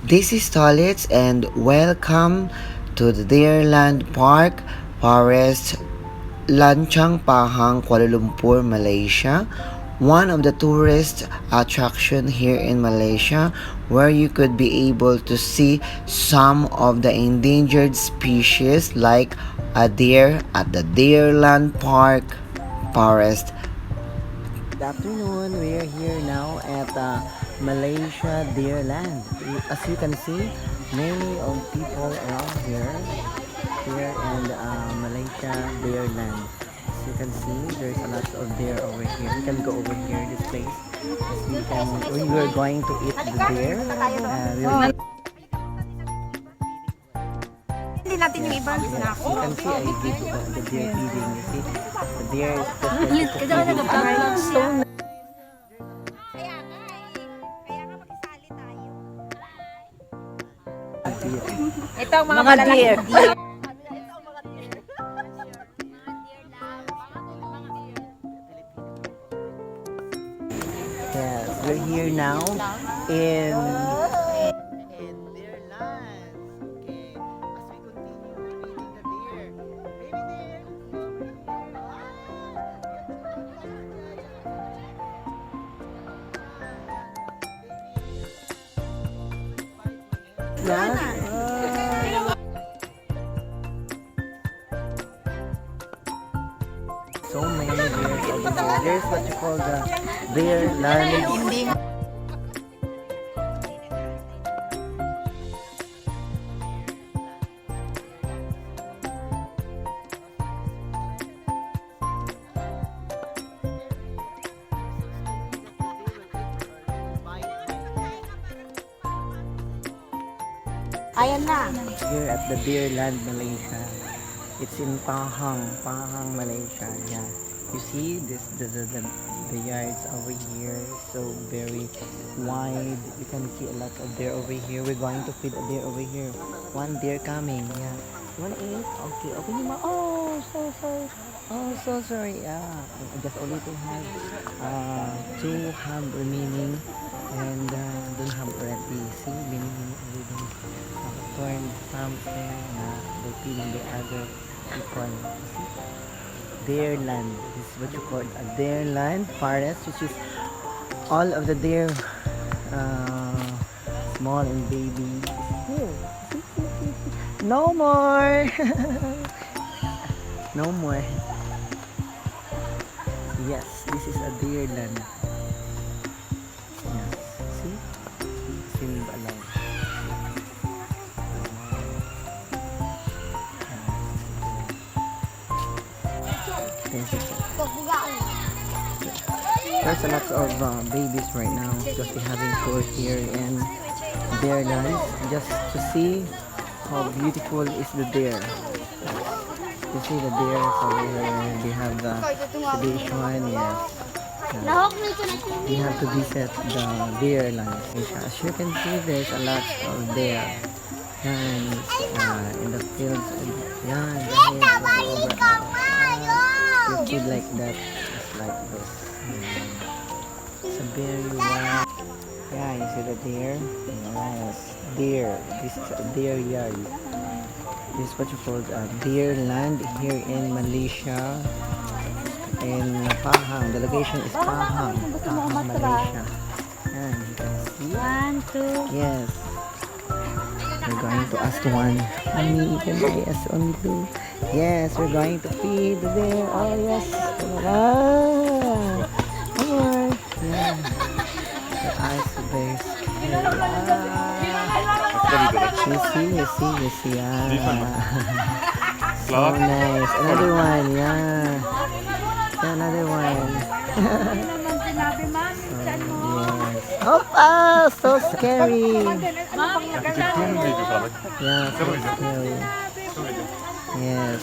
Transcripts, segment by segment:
This is Tolitz and welcome to the Deerland Park Forest, LANCHANG, PAHANG, Kuala Lumpur, Malaysia. One of the tourist attraction here in Malaysia where you could be able to see some of the endangered species like a deer at the Deerland Park Forest. Good afternoon. We are here now at Malaysia Deerland. As you can see, many of people around here in Malaysia Deerland. As you can see, there's a lot of deer over here. We can go over here, this place. We were going to eat the deer. Hindi natin yung ibang snack. You can see, I give the deer feeding. You see, the deer is just feeding. Ito ang mga deer. Yes, we're here now in so many deers over here. There's what you call the Deerland. Ayan na. Here at the Deerland, Malaysia. It's in Pahang, Malaysia. Yeah. You see this the yards over here, so very wide. You can see a lot of deer over here. We're going to feed a deer over here. One deer coming. Yeah. You wanna eat? Okay. Open your mouth. Oh, so sorry. Oh, so sorry. Yeah. I just only to have two have remaining and don't have already. See, many already. Corn farms there. They're feeding the other people. See? Deerland. This is what you call a Deerland forest, which is all of the deer, small and baby. Here. No more. No more. Yes, this is a Deerland. Yes. See? Still alive. There's a lot of babies right now because we're having tour here in Deerland just to see how beautiful is the deer. You see the deer, so we have the tradition, yes. We have to visit the Deerland. As you can see, there's a lot of deer and in the fields. Yeah, you feel like that, just like this. It's a very wild. Yeah, you see the deer? Yes, deer. This is a deer yard. This is what you call Deerland here in Malaysia. In Pahang. The location is Pahang, Malaysia. And you can see. 1, 2. Yes. We're going to ask one. Mommy, can I ask only two? Yes, we're going to feed the deer. Oh, yes. Wow. Come on. Yeah. The eyes are very scary. You see. So nice. Another one, yeah. Another one. Oh, so scary. Yeah, so scary. Yes.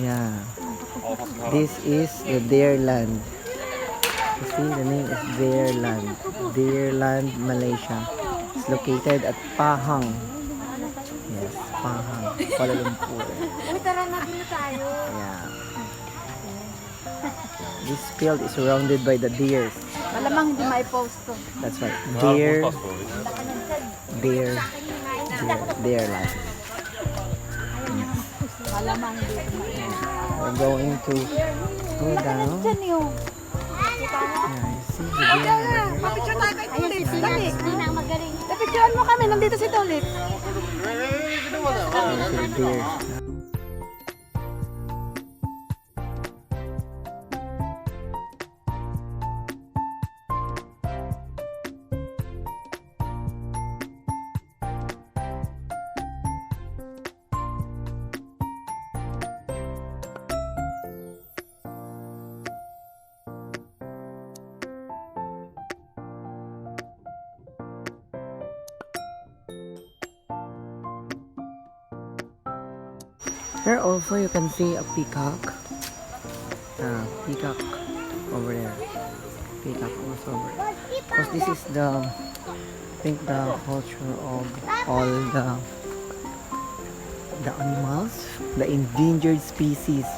Yeah. This is the Deerland. You see, the name is Deerland. Deerland, Malaysia. It's located at Pahang. Yes, Pahang, Kuala Lumpur. Yeah. This field is surrounded by the deers. Malamang hindi may post to. That's right. Deerland. Malamang hindi. We're going to go down. Diyan yun. Yeah, you see the deer. Mapicture tayo kay Tolitz. Dali. Napicturean mo kami. Nandito si Tolitz. The deer. There also you can see a peacock. Peacock over there. Peacock also over there. Because this is the, I think the culture of all the animals, the endangered species